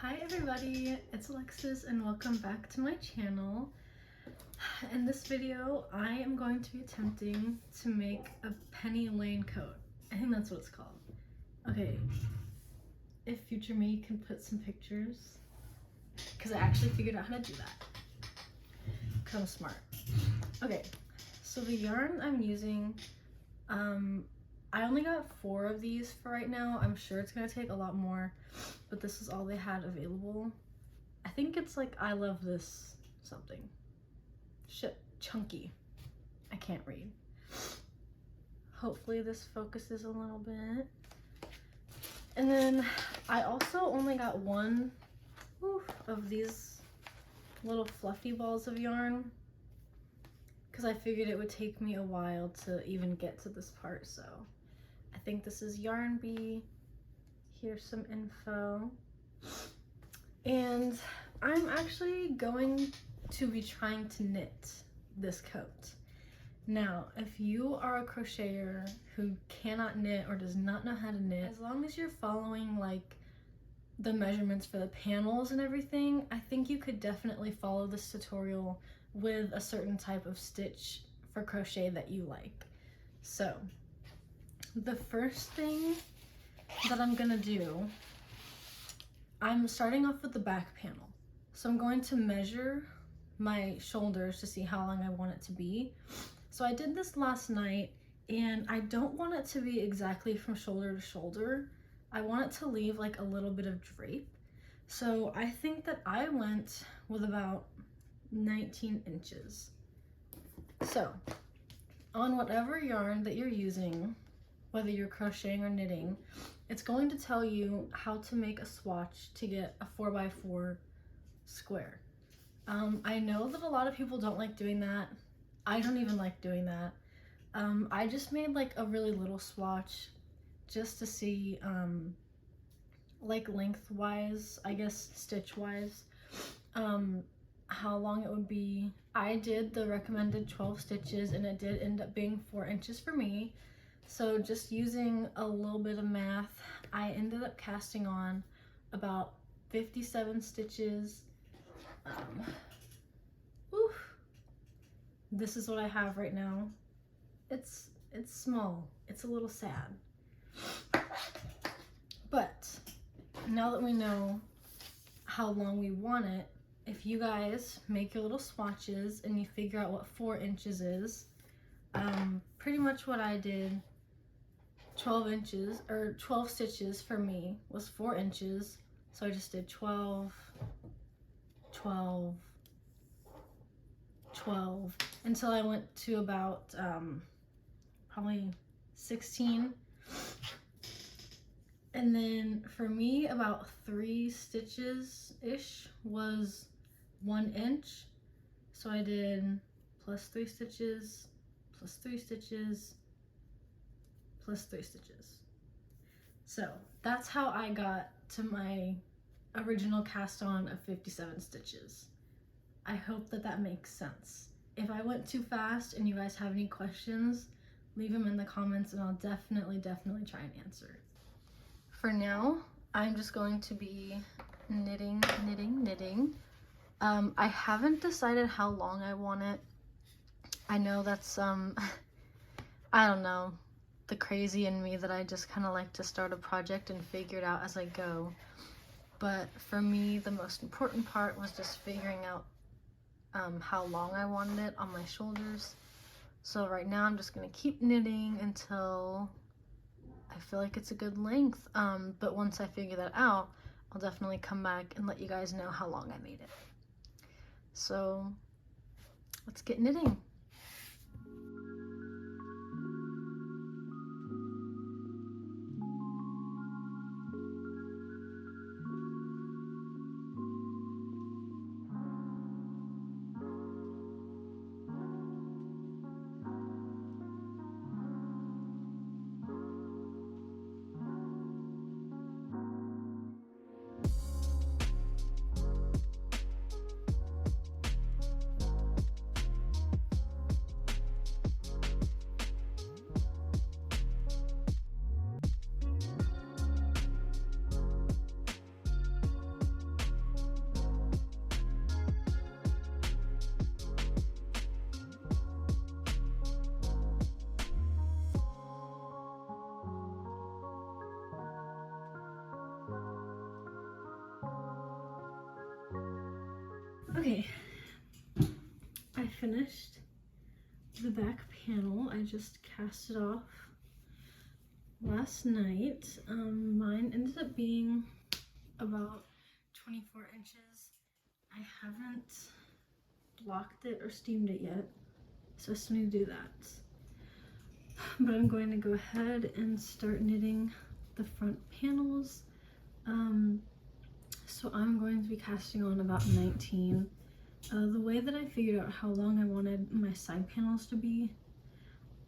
Hi everybody, it's Alexis and welcome back to my channel. In this video, I am going to be attempting to make a penny lane coat. I think that's what it's called. Okay, if future me can put some pictures, because I actually figured out how to do that. Because I'm smart. Okay, so the yarn I'm using, I only got 4 of these for right now. I'm sure it's gonna take a lot more, but this is all they had available. I think it's like I love this something. Shit, chunky. I can't read. Hopefully this focuses a little bit. And then I also only got 1 of these little fluffy balls of yarn because I figured it would take me a while to even get to this part, so I think this is Yarn Bee. Here's some info. And I'm actually going to be trying to knit this coat. Now, if you are a crocheter who cannot knit or does not know how to knit, as long as you're following like the measurements for the panels and everything, I think you could definitely follow this tutorial with a certain type of stitch for crochet that you like. So, the first thing that I'm gonna do, I'm starting off with the back panel. So I'm going to measure my shoulders to see how long I want it to be. So I did this last night and I don't want it to be exactly from shoulder to shoulder. I want it to leave like a little bit of drape. So I think that I went with about 19 inches. So on whatever yarn that you're using, whether you're crocheting or knitting, it's going to tell you how to make a swatch to get a 4x4 square. I know that a lot of people don't like doing that. I don't even like doing that. I just made like a really little swatch just to see like lengthwise, I guess stitch wise, how long it would be. I did the recommended 12 stitches and it did end up being 4 inches for me. So just using a little bit of math, I ended up casting on about 57 stitches. This is what I have right now. It's small. It's a little sad. But now that we know how long we want it, if you guys make your little swatches and you figure out what 4 inches is, pretty much what I did, 12 inches or 12 stitches for me was 4 inches. So I just did 12, 12, 12 until I went to about probably 16. And then for me, about 3 stitches ish was 1 inch. So I did plus 3 stitches, plus 3 stitches, plus 3 stitches. So that's how I got to my original cast on of 57 stitches. I hope that that makes sense. If I went too fast and you guys have any questions, leave them in the comments and I'll definitely try and answer. For now, I'm just going to be knitting. I haven't decided how long I want it. I know that's I don't know, the crazy in me that I just kind of like to start a project and figure it out as I go. But for me, the most important part was just figuring out how long I wanted it on my shoulders. So right now I'm just gonna keep knitting until I feel like it's a good length. But once I figure that out, I'll definitely come back and let you guys know how long I made it. So let's get knitting. Okay, I finished the back panel. I just cast it off last night. Mine ended up being about 24 inches. I haven't blocked it or steamed it yet, so I still need to do that. But I'm going to go ahead and start knitting the front panels. So I'm going to be casting on about 19. The way that I figured out how long I wanted my side panels to be,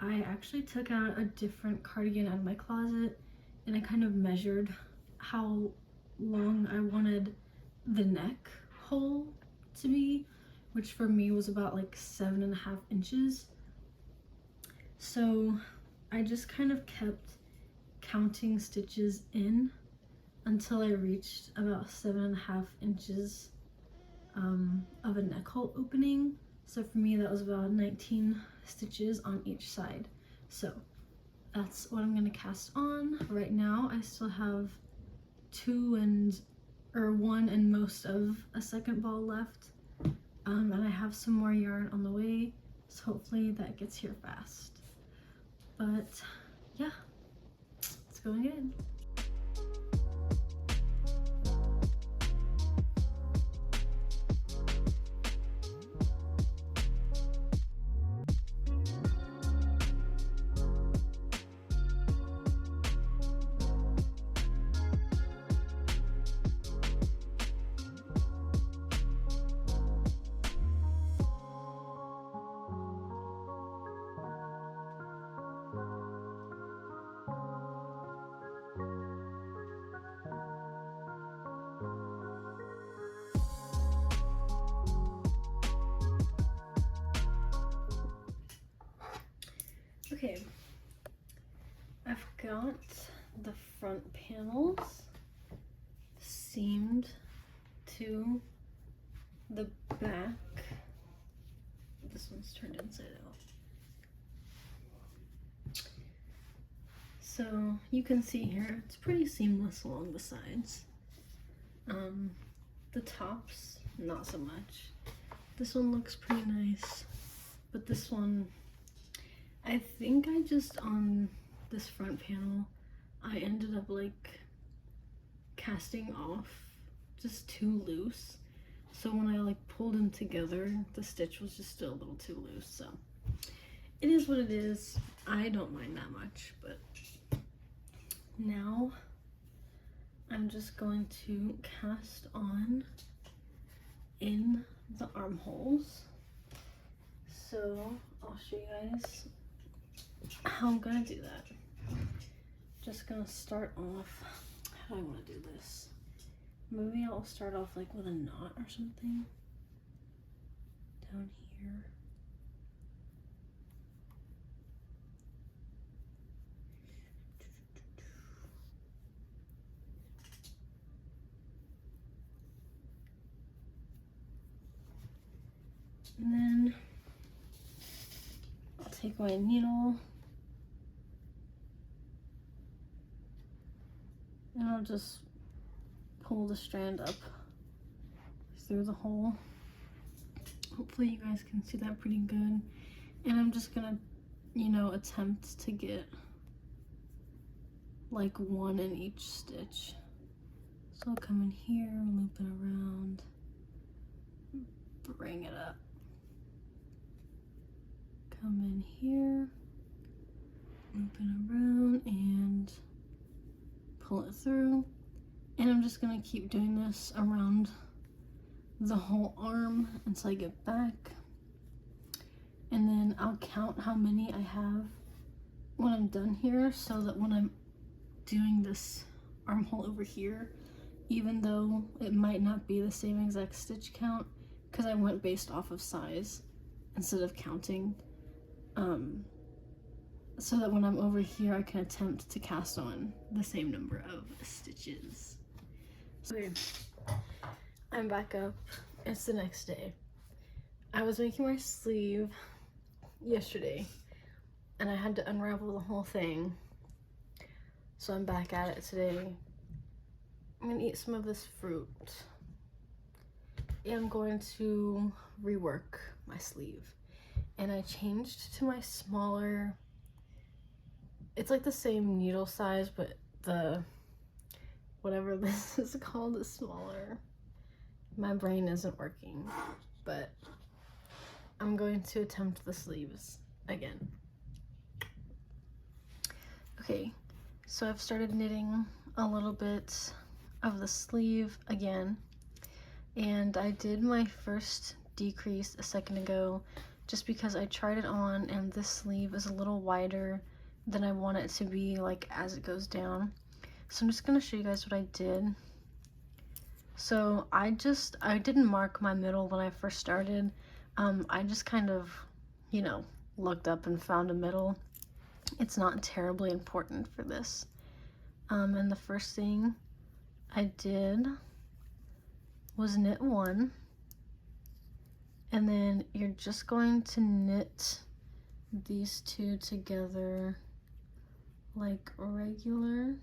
I actually took out a different cardigan out of my closet and I kind of measured how long I wanted the neck hole to be, which for me was about like 7.5 inches. So I just kind of kept counting stitches in until I reached about 7.5 inches of a neck hole opening. So for me that was about 19 stitches on each side. So that's what I'm gonna cast on. Right now I still have 1 and most of a second ball left, and I have some more yarn on the way, so hopefully that gets here fast. But yeah, it's going good. Okay, I've got the front panels seamed to the back. This one's turned inside out. So you can see here, it's pretty seamless along the sides. The tops, not so much. This one looks pretty nice, but this one, I think I just, on this front panel, I ended up like casting off just too loose. So when I like pulled them together, the stitch was just still a little too loose. So it is what it is. I don't mind that much, but now I'm just going to cast on in the armholes. So I'll show you guys how I'm gonna do that. Just gonna start off, how do I want to do this? Maybe I'll start off like with a knot or something down here. And then I'll take my needle and I'll just pull the strand up through the hole. Hopefully you guys can see that pretty good. And I'm just gonna, you know, attempt to get like one in each stitch. So I'll come in here, loop it around, bring it up. Come in here, loop it around, and pull it through. And I'm just gonna keep doing this around the whole arm until I get back. And then I'll count how many I have when I'm done here, so that when I'm doing this armhole over here, even though it might not be the same exact stitch count, because I went based off of size instead of counting, so that when I'm over here I can attempt to cast on the same number of stitches. Okay, I'm back up. It's the next day. I was making my sleeve yesterday and I had to unravel the whole thing, so I'm back at it today. I'm gonna eat some of this fruit. am going to rework my sleeve, and I changed to my smaller, it's like the same needle size, but the whatever this is called is smaller. My brain isn't working, but I'm going to attempt the sleeves again. Okay, so I've started knitting a little bit of the sleeve again, and I did my first decrease a second ago just because I tried it on and this sleeve is a little wider than I want it to be, like as it goes down. So I'm just gonna show you guys what I did. So I didn't mark my middle when I first started. I just kind of, you know, looked up and found a middle. It's not terribly important for this. And the first thing I did was knit one, and then you're just going to knit these two together like regular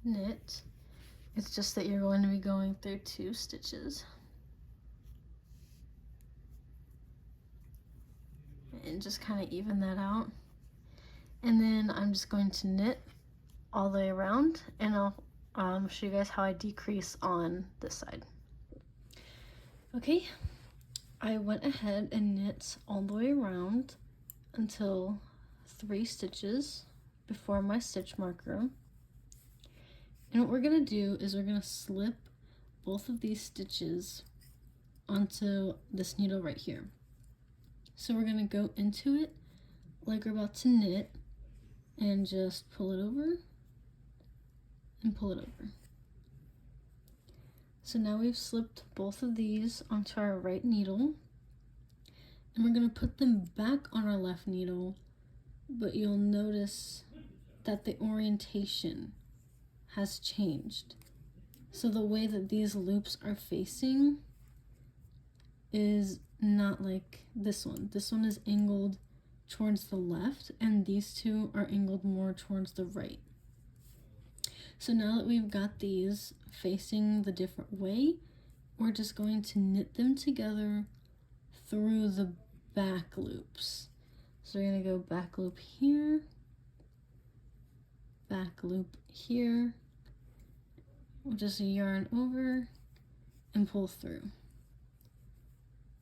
knit. It's just that you're going to be going through 2 stitches. And just kind of even that out. And then I'm just going to knit all the way around, and I'll show you guys how I decrease on this side. Okay, I went ahead and knit all the way around until 3 stitches before my stitch marker. And what we're gonna do is we're gonna slip both of these stitches onto this needle right here. So we're gonna go into it like we're about to knit and just pull it over and pull it over. So now we've slipped both of these onto our right needle, and we're gonna put them back on our left needle, but you'll notice that the orientation has changed. So the way that these loops are facing is not like this one. This one is angled towards the left, and these two are angled more towards the right. So now that we've got these facing the different way, we're just going to knit them together through the back loops. So we're gonna go back loop here, back loop here. We'll just yarn over and pull through.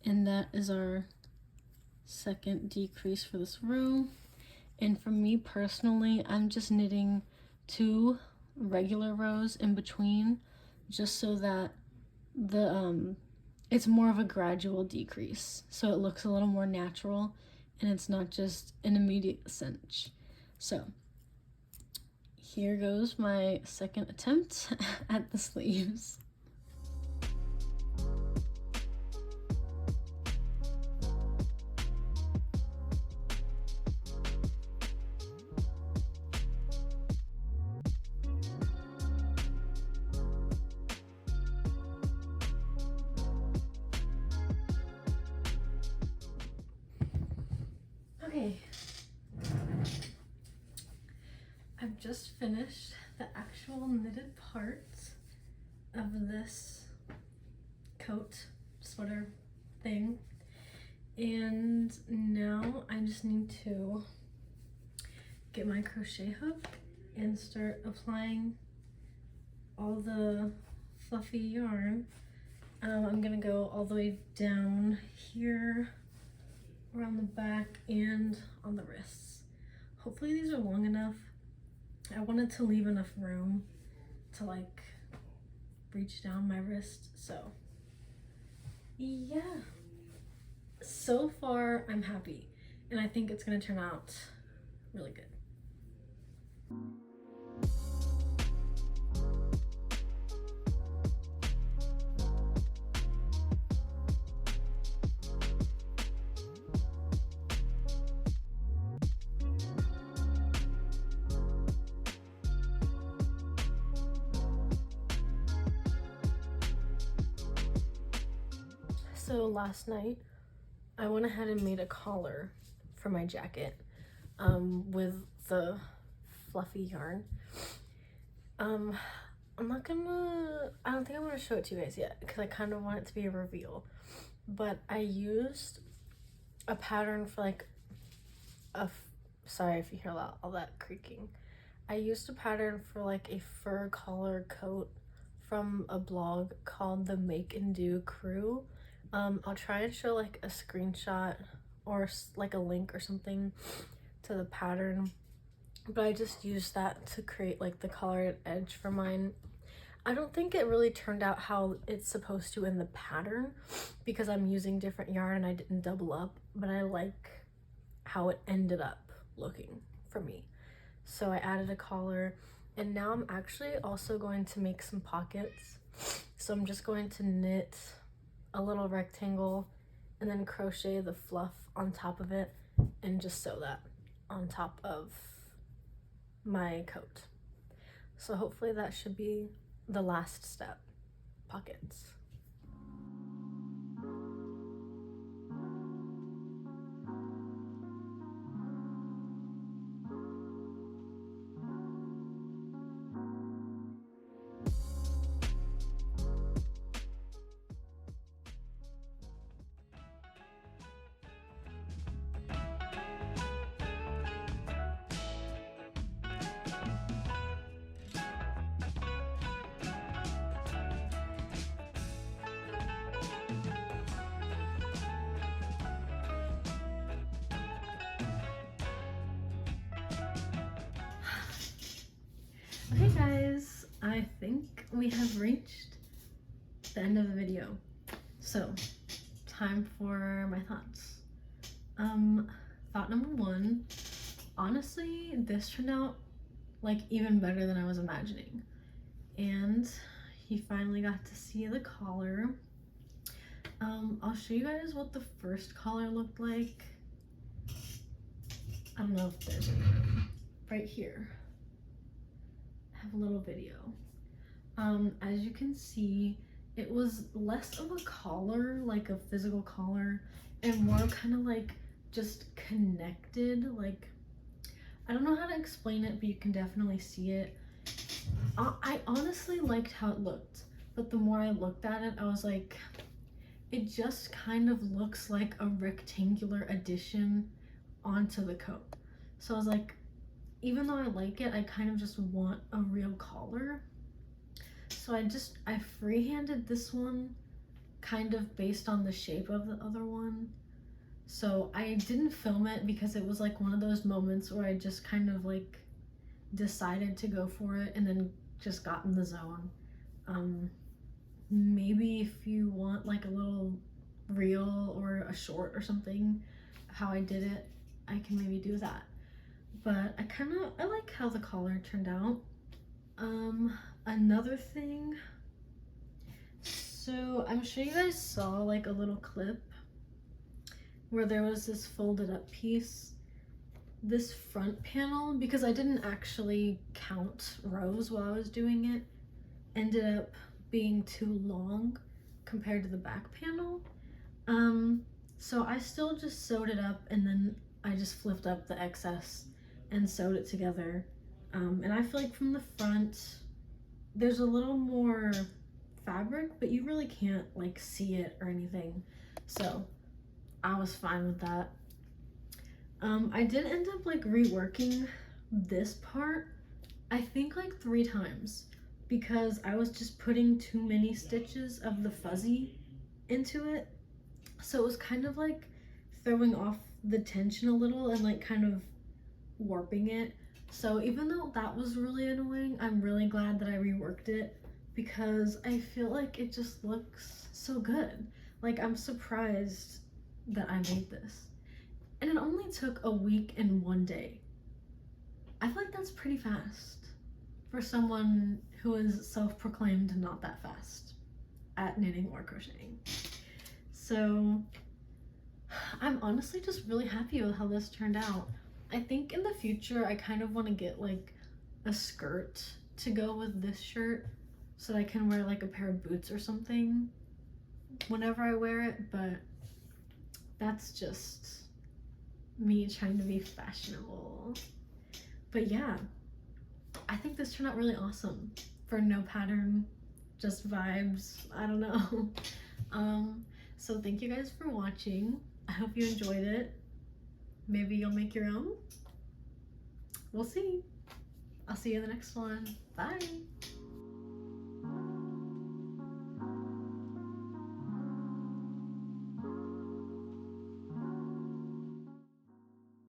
And that is our second decrease for this row. And for me personally, I'm just knitting 2 regular rows in between, just so that the it's more of a gradual decrease, so it looks a little more natural and it's not just an immediate cinch. So here goes my second attempt at the sleeves. Okay, I've just finished the actual knitted part of this coat, sweater thing, and now I just need to get my crochet hook and start applying all the fluffy yarn. I'm gonna go all the way down here, around the back, and on the wrists. Hopefully these are long enough. I wanted to leave enough room to like reach down my wrist, so yeah. So far I'm happy, and I think it's gonna turn out really good. So last night I went ahead and made a collar for my jacket with the fluffy yarn. I don't think I'm gonna show it to you guys yet because I kind of want it to be a reveal. But I used a pattern for like sorry if you hear all that creaking. I used a pattern for like a fur collar coat from a blog called the Make and Do Crew. I'll try and show like a screenshot or like a link or something to the pattern, but I just used that to create like the collar edge for mine. I don't think it really turned out how it's supposed to in the pattern because I'm using different yarn and I didn't double up, but I like how it ended up looking for me. So I added a collar, and now I'm actually also going to make some pockets. So I'm just going to knit a little rectangle and then crochet the fluff on top of it and just sew that on top of my coat. So hopefully that should be the last step, pockets. Okay guys, I think we have reached the end of the video. So, time for my thoughts. Thought number one, honestly, this turned out like even better than I was imagining. And he finally got to see the collar. I'll show you guys what the first collar looked like. I don't know if there's any. Right here. I have a little video. As you can see, it was less of a collar, like a physical collar, and more kind of like just connected. Like, I don't know how to explain it, but you can definitely see it. I honestly liked how it looked, but the more I looked at it, I was like, it just kind of looks like a rectangular addition onto the coat. So I was like, even though I like it, I kind of just want a real collar. So I freehanded this one kind of based on the shape of the other one. So I didn't film it because it was like one of those moments where I just kind of like decided to go for it and then just got in the zone. Maybe if you want like a little reel or a short or something, how I did it, I can maybe do that. But I like how the collar turned out. Another thing, so I'm sure you guys saw like a little clip where there was this folded up piece. This front panel, because I didn't actually count rows while I was doing it, ended up being too long compared to the back panel. So I still just sewed it up and then I just flipped up the excess and sewed it together. And I feel like from the front, there's a little more fabric, but you really can't like see it or anything. So I was fine with that. I did end up like reworking this part, I think like 3 times, because I was just putting too many stitches of the fuzzy into it. So it was kind of like throwing off the tension a little and like kind of warping it. So even though that was really annoying, I'm really glad that I reworked it because I feel like it just looks so good. Like, I'm surprised that I made this. And it only took a week and 1 day. I feel like that's pretty fast for someone who is self-proclaimed not that fast at knitting or crocheting. So I'm honestly just really happy with how this turned out. I think in the future I kind of want to get like a skirt to go with this shirt so that I can wear like a pair of boots or something whenever I wear it, but that's just me trying to be fashionable. But yeah, I think this turned out really awesome for no pattern, just vibes. I don't know. So thank you guys for watching. I hope you enjoyed it. Maybe you'll make your own. We'll see. I'll see you in the next one. Bye.